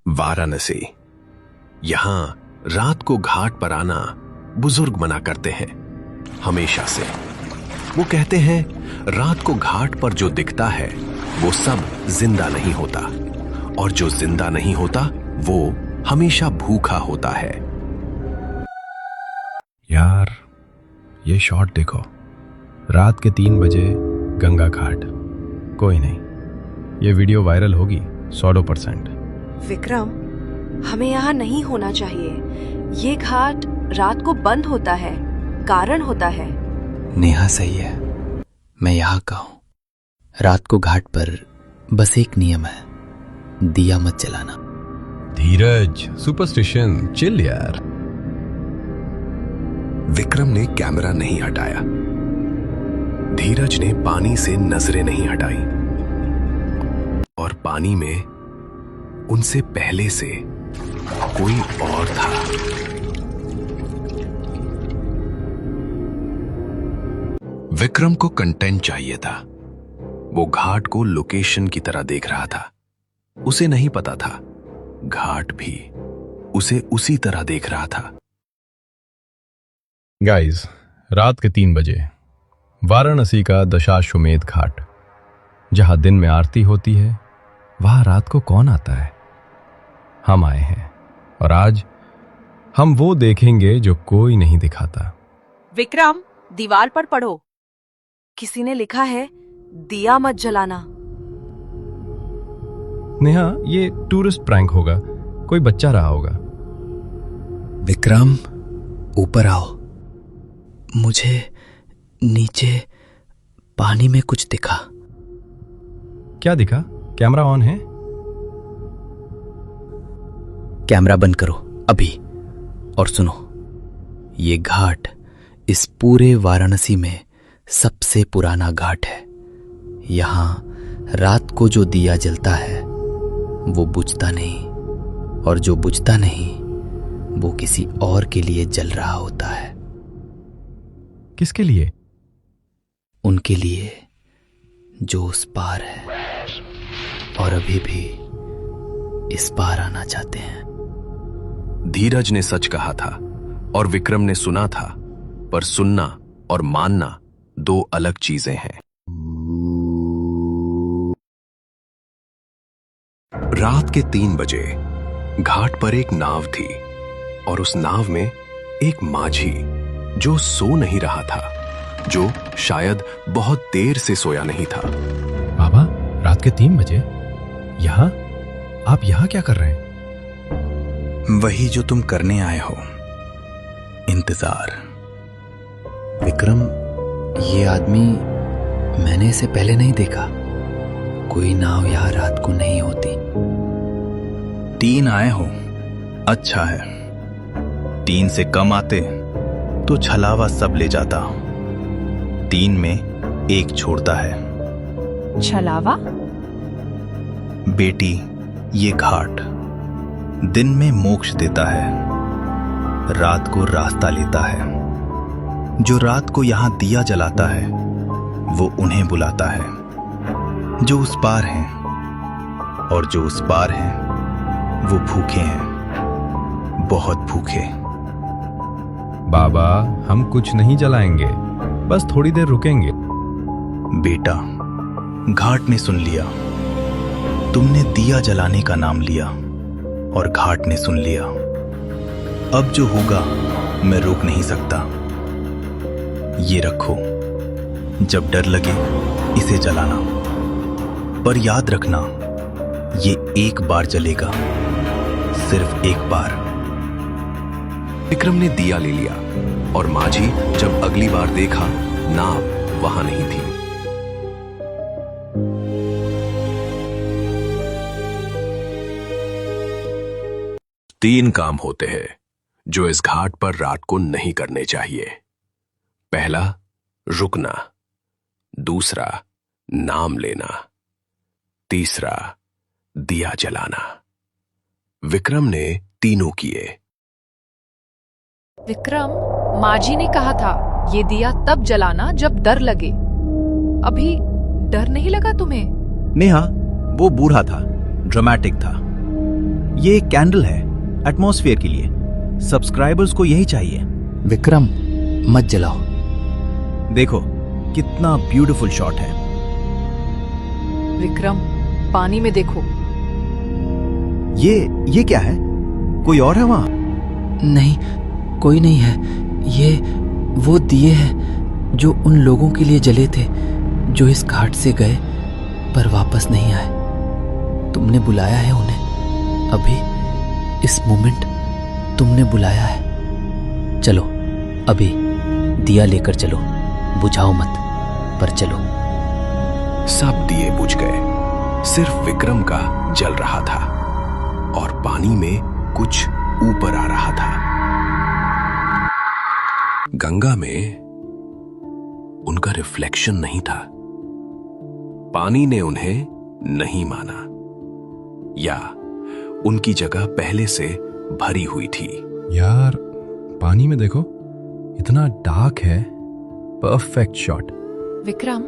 वाराणसी। यहां रात को घाट पर आना बुजुर्ग मना करते हैं हमेशा से। वो कहते हैं रात को घाट पर जो दिखता है वो सब जिंदा नहीं होता, और जो जिंदा नहीं होता वो हमेशा भूखा होता है। यार ये शॉट देखो, रात के 3 बजे गंगा घाट। कोई नहीं, ये वीडियो वायरल होगी 100%। विक्रम, हमें यहाँ नहीं होना चाहिए। ये घाट रात को बंद होता है, कारण होता है। नेहा सही है, मैं यहाँ का हूँ। रात को घाट पर बस एक नियम है, दिया मत जलाना। धीरज, सुपरस्टिशन, चिल यार। विक्रम ने कैमरा नहीं हटाया, धीरज ने पानी से नजरें नहीं हटाई, और पानी में उनसे पहले से कोई और था। विक्रम को कंटेंट चाहिए था। वो घाट को लोकेशन की तरह देख रहा था। उसे नहीं पता था घाट भी उसे उसी तरह देख रहा था। गाइस, रात के 3 बजे वाराणसी का दशाश्वमेध घाट, जहां दिन में आरती होती है, वहां रात को कौन आता है? हम आए हैं, और आज हम वो देखेंगे जो कोई नहीं दिखाता। विक्रम, दीवार पर पढ़ो। किसी ने लिखा है दिया मत जलाना। नेहा, ये टूरिस्ट प्रैंक होगा, कोई बच्चा रहा होगा। विक्रम, ऊपर आओ। मुझे नीचे पानी में कुछ दिखा। क्या दिखा? कैमरा ऑन है? कैमरा बंद करो अभी, और सुनो। ये घाट इस पूरे वाराणसी में सबसे पुराना घाट है। यहां रात को जो दिया जलता है वो बुझता नहीं, और जो बुझता नहीं वो किसी और के लिए जल रहा होता है। किसके लिए? उनके लिए जो उस पार है, और अभी भी इस पार आना चाहते हैं। धीरज ने सच कहा था और विक्रम ने सुना था, पर सुनना और मानना 2 अलग चीजें हैं। रात के 3 बजे घाट पर एक नाव थी, और उस नाव में एक माझी जो सो नहीं रहा था, जो शायद बहुत देर से सोया नहीं था। बाबा, रात के 3 बजे यहां? आप यहां क्या कर रहे हैं? वही जो तुम करने आए हो, इंतजार। विक्रम, ये आदमी, मैंने इसे पहले नहीं देखा। कोई नाव यहां रात को नहीं होती। 3 आए हो, अच्छा है। 3 से कम आते तो छलावा सब ले जाता। 3 में 1 छोड़ता है। छलावा? बेटी, ये घाट दिन में मोक्ष देता है, रात को रास्ता लेता है। जो रात को यहां दिया जलाता है वो उन्हें बुलाता है जो उस पार हैं, और जो उस पार हैं वो भूखे हैं, बहुत भूखे। बाबा, हम कुछ नहीं जलाएंगे, बस थोड़ी देर रुकेंगे। बेटा, घाट ने सुन लिया। तुमने दिया जलाने का नाम लिया, और घाट ने सुन लिया। अब जो होगा मैं रोक नहीं सकता। ये रखो, जब डर लगे इसे जलाना, पर याद रखना ये 1 बार जलेगा, सिर्फ 1 बार। विक्रम ने दिया ले लिया, और माझी जब अगली बार देखा, नाव वहां नहीं थी। तीन काम होते हैं जो इस घाट पर रात को नहीं करने चाहिए। पहला, रुकना। दूसरा, नाम लेना। तीसरा, दिया जलाना। विक्रम ने तीनों किए। विक्रम, माजी ने कहा था ये दिया तब जलाना जब डर लगे। अभी डर नहीं लगा तुम्हें? नेहा, वो बूढ़ा था, ड्रामेटिक था। ये एक कैंडल है एटमॉस्फेयर के लिए। सब्सक्राइबर्स को यही चाहिए। विक्रम, मत जलाओ। देखो कितना ब्यूटीफुल शॉट है। विक्रम, पानी में देखो। ये क्या है? कोई और है वहां? नहीं, कोई नहीं है। ये वो दिए हैं जो उन लोगों के लिए जले थे जो इस घाट से गए पर वापस नहीं आए। तुमने बुलाया है उन्हें। अभी इस मोमेंट तुमने बुलाया है। चलो अभी दिया लेकर चलो। बुझाओ मत, पर चलो। सब दिए बुझ गए, सिर्फ विक्रम का जल रहा था और पानी में कुछ ऊपर आ रहा था। गंगा में उनका रिफ्लेक्शन नहीं था। पानी ने उन्हें नहीं माना, या उनकी जगह पहले से भरी हुई थी। यार, पानी में देखो, इतना डार्क है। Perfect shot. विक्रम,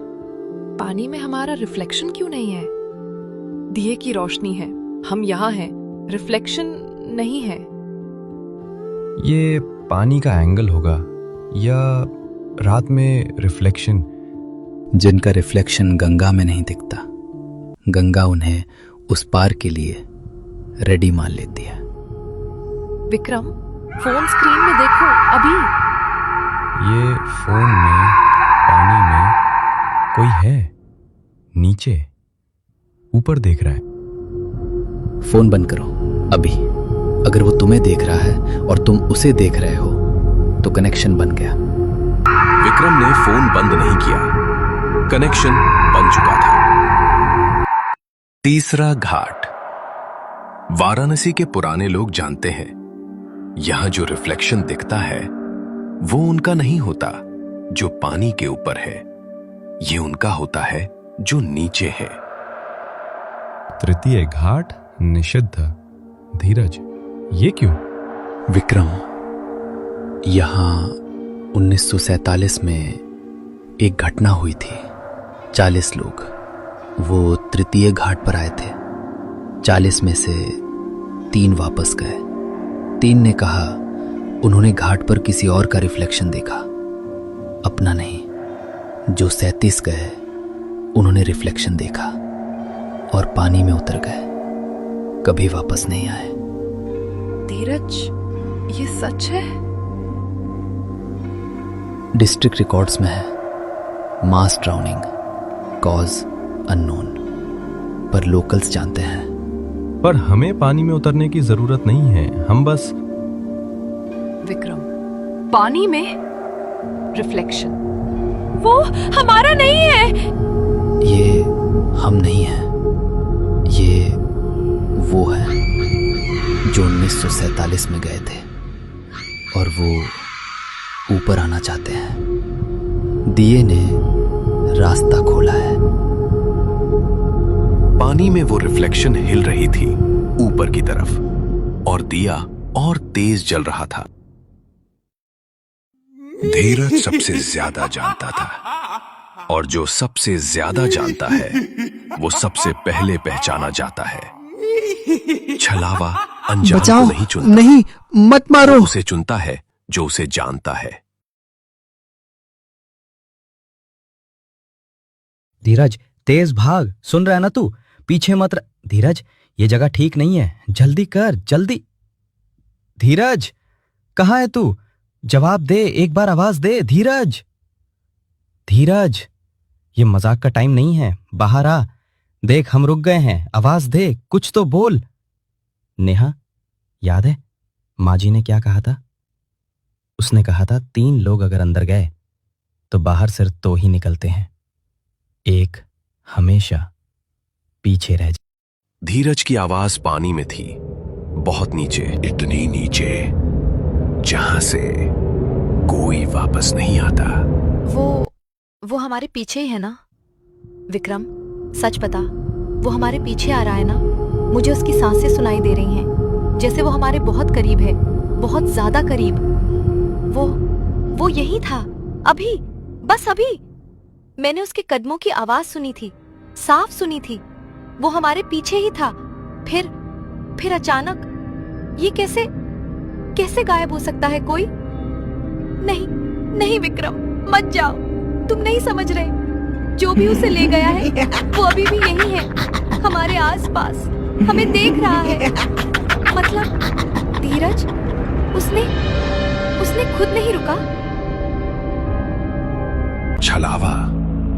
पानी में हमारा रिफ्लेक्शन क्यों नहीं है? दिए की रोशनी है, हम यहाँ हैं, रिफ्लेक्शन नहीं है। ये पानी का एंगल होगा या रात में रिफ्लेक्शन। जिनका रिफ्लेक्शन गंगा में नहीं दिखता, गंगा उन्हें उस पार के लिए रेडी मान लेती है। विक्रम, फोन स्क्रीन में देखो अभी। ये फोन में पानी में कोई है, नीचे ऊपर देख रहा है। फोन बंद करो अभी। अगर वो तुम्हें देख रहा है और तुम उसे देख रहे हो तो कनेक्शन बन गया। विक्रम ने फोन बंद नहीं किया, कनेक्शन बन चुका था। तीसरा घाट। वाराणसी के पुराने लोग जानते हैं, यहां जो रिफ्लेक्शन दिखता है वो उनका नहीं होता जो पानी के ऊपर है, ये उनका होता है जो नीचे है। तृतीय घाट निषिद्ध। धीरज, ये क्यों? विक्रम, यहां 1947 में एक घटना हुई थी। 40 लोग वो तृतीय घाट पर आए थे। 40 में से 3 वापस गए। 3 ने कहा उन्होंने घाट पर किसी और का रिफ्लेक्शन देखा, अपना नहीं। जो 37 गए उन्होंने रिफ्लेक्शन देखा और पानी में उतर गए, कभी वापस नहीं आए। धीरज, ये सच है? डिस्ट्रिक्ट रिकॉर्ड्स में है, मास ड्राउनिंग, कॉज अननोन, पर लोकल्स जानते हैं। पर हमें पानी में उतरने की जरूरत नहीं है, हम बस। विक्रम, पानी में रिफ्लेक्शन, वो हमारा नहीं है। ये हम नहीं हैं, ये वो है जो 1947 में गए थे और वो ऊपर आना चाहते हैं। दिए ने रास्ता खोला है। पानी में वो रिफ्लेक्शन हिल रही थी ऊपर की तरफ और दिया और तेज जल रहा था। धीरज सबसे ज्यादा जानता था और जो सबसे ज्यादा जानता है वो सबसे पहले पहचाना जाता है। छलावा अनजान को नहीं चुनता, नहीं, मत मारो। उसे चुनता है जो उसे जानता है। धीरज, तेज भाग। सुन रहा है ना तू? पीछे मत धीरज, ये जगह ठीक नहीं है। जल्दी कर, जल्दी। धीरज, कहाँ है तू? जवाब दे, एक बार आवाज दे। धीरज, धीरज, ये मजाक का टाइम नहीं है। बाहर आ, देख हम रुक गए हैं। आवाज दे, कुछ तो बोल। नेहा, याद है माँ जी ने क्या कहा था? उसने कहा था 3 लोग अगर अंदर गए तो बाहर सिर्फ 2 ही निकलते हैं, एक हमेशा पीछे रह जाए। धीरज की आवाज पानी में थी, बहुत नीचे, इतनी नीचे जहां से कोई वापस नहीं आता। वो हमारे पीछे ही है ना? विक्रम, सच बता, वो हमारे पीछे आ रहा है ना? मुझे उसकी सांसें सुनाई दे रही हैं, जैसे वो हमारे बहुत करीब है, बहुत ज्यादा करीब। वो यही था, अभी, बस अभी। मैंने उसके कदमों की आवाज सुनी थी, साफ सुनी थी। वो हमारे पीछे ही था। फिर अचानक ये कैसे कैसे गायब हो सकता है कोई? नहीं नहीं विक्रम, मत जाओ, तुम नहीं समझ रहे। जो भी उसे ले गया है वो अभी भी यही है, हमारे आसपास, हमें देख रहा है। मतलब धीरज, उसने खुद नहीं रुका। छलावा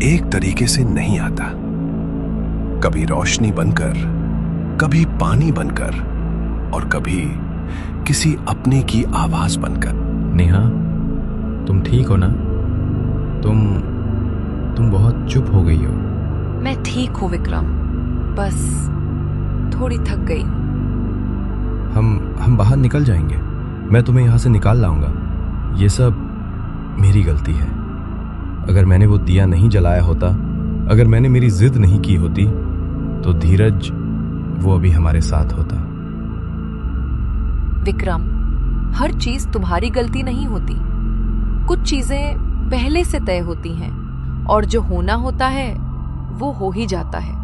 एक तरीके से नहीं आता, कभी रोशनी बनकर, कभी पानी बनकर, और कभी किसी अपने की आवाज बनकर। नेहा, तुम ठीक हो ना? तुम बहुत चुप हो गई हो। मैं ठीक हूँ विक्रम, बस थोड़ी थक गई हूँ। हम बाहर निकल जाएंगे, मैं तुम्हें यहां से निकाल लाऊंगा। ये सब मेरी गलती है। अगर मैंने वो दिया नहीं जलाया होता, अगर मैंने मेरी जिद नहीं की होती, तो धीरज वो अभी हमारे साथ होता। विक्रम, हर चीज तुम्हारी गलती नहीं होती। कुछ चीजें पहले से तय होती हैं, और जो होना होता है वो हो ही जाता है।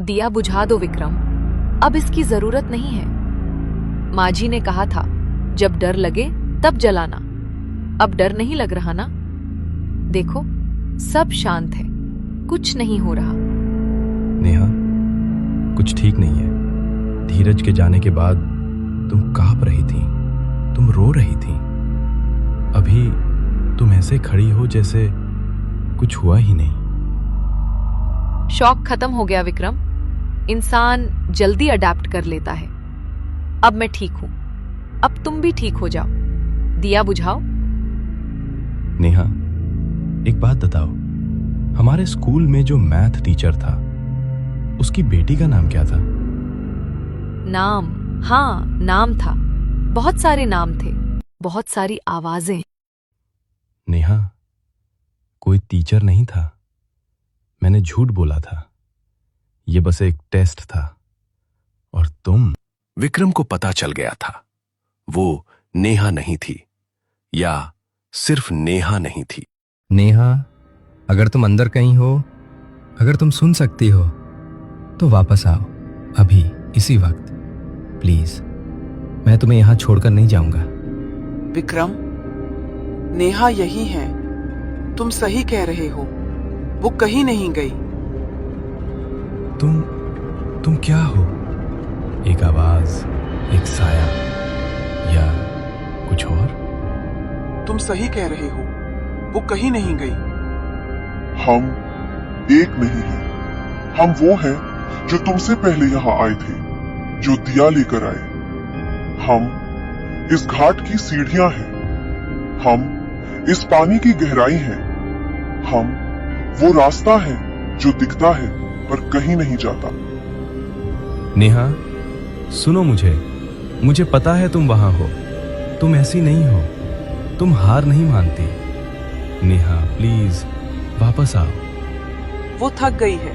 दिया बुझा दो विक्रम, अब इसकी जरूरत नहीं है। माँ जी ने कहा था, जब डर लगे तब जलाना। अब डर नहीं लग रहा ना? देखो, सब शांत है, कुछ नहीं हो रहा। नेहा, कुछ ठीक नहीं है। धीरज के जाने के बाद तुम कांप रही थी, तुम रो रही थी। अभी तुम ऐसे खड़ी हो जैसे कुछ हुआ ही नहीं। शॉक खत्म हो गया विक्रम, इंसान जल्दी अडेप्ट कर लेता है। अब मैं ठीक हूं, अब तुम भी ठीक हो जाओ। दिया बुझाओ। नेहा, एक बात बताओ, हमारे स्कूल में जो मैथ टीचर था, उसकी बेटी का नाम क्या था? नाम? हाँ, नाम था। बहुत सारे नाम थे, बहुत सारी आवाजें। नेहा, कोई टीचर नहीं था। मैंने झूठ बोला था। ये बस एक टेस्ट था। और तुम? विक्रम को पता चल गया था, वो नेहा नहीं थी, या सिर्फ नेहा नहीं थी। नेहा, अगर तुम अंदर कहीं हो, अगर तुम सुन सकती हो, तो वापस आओ, अभी, इसी वक्त, प्लीज। मैं तुम्हें यहां छोड़कर नहीं जाऊंगा। विक्रम, नेहा यही है, तुम सही कह रहे हो, वो कहीं नहीं गई। तुम क्या हो? एक आवाज, एक साया, या कुछ और? तुम सही कह रहे हो, वो कहीं नहीं गई। हम एक नहीं हैं, हम वो हैं जो तुमसे पहले यहाँ आए थे, जो दिया लेकर आए। हम इस घाट की सीढ़ियां हैं, हम इस पानी की गहराई हैं, हम वो रास्ता है जो दिखता है पर कहीं नहीं जाता। नेहा, सुनो मुझे पता है तुम वहां हो। तुम ऐसी नहीं हो, तुम हार नहीं मानती। नेहा, प्लीज वापस आओ। वो थक गई है,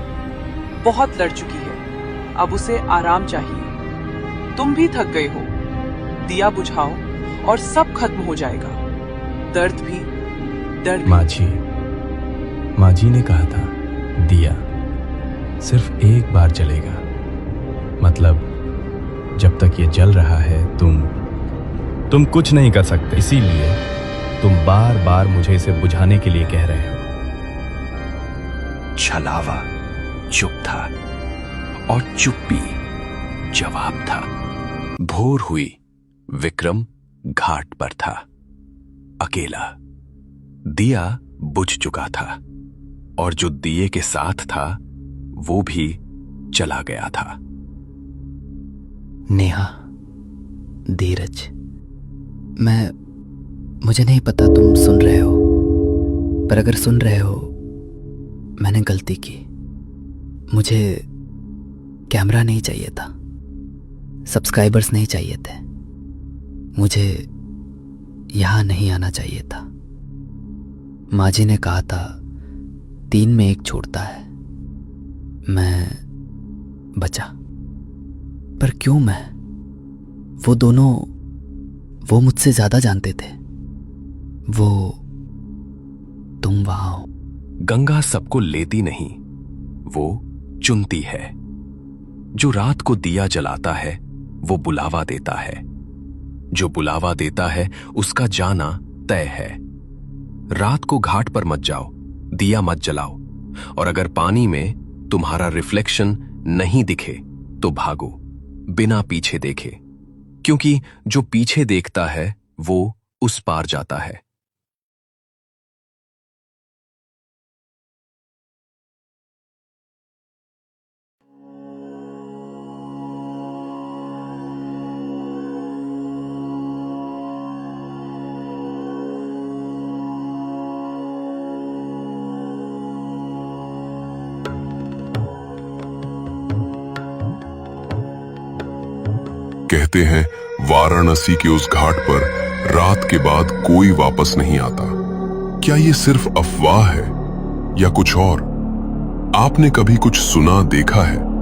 बहुत लड़ चुकी है, अब उसे आराम चाहिए। तुम भी थक गए हो, दिया बुझाओ और सब खत्म हो जाएगा। दर्द भी, डर भी। माँ जी ने कहा था, दिया सिर्फ एक बार जलेगा। मतलब जब तक ये जल रहा है, तुम कुछ नहीं कर सकते। इसीलिए तुम बार बार मुझे इसे बुझाने के लिए कह रहे हो। छलावा चुप था, और चुप्पी जवाब था। भोर हुई, विक्रम घाट पर था, अकेला। दिया बुझ चुका था, और जो दिए के साथ था वो भी चला गया था। नेहा, धीरज, मुझे नहीं पता तुम सुन रहे हो, पर अगर सुन रहे हो, मैंने गलती की। मुझे कैमरा नहीं चाहिए था, सब्सक्राइबर्स नहीं चाहिए थे, मुझे यहां नहीं आना चाहिए था। माँ जी ने कहा था 3 में 1 छूटता है। मैं बचा, पर क्यों मैं? वो दोनों, वो मुझसे ज्यादा जानते थे। वो, तुम वहां हो। गंगा सबको लेती नहीं, वो चुनती है। जो रात को दिया जलाता है वो बुलावा देता है, जो बुलावा देता है उसका जाना तय है। रात को घाट पर मत जाओ, दिया मत जलाओ, और अगर पानी में तुम्हारा रिफ्लेक्शन नहीं दिखे तो भागो बिना पीछे देखे, क्योंकि जो पीछे देखता है वो उस पार जाता है। कहते हैं वाराणसी के उस घाट पर रात के बाद कोई वापस नहीं आता। क्या ये सिर्फ अफवाह है या कुछ और? आपने कभी कुछ सुना, देखा है?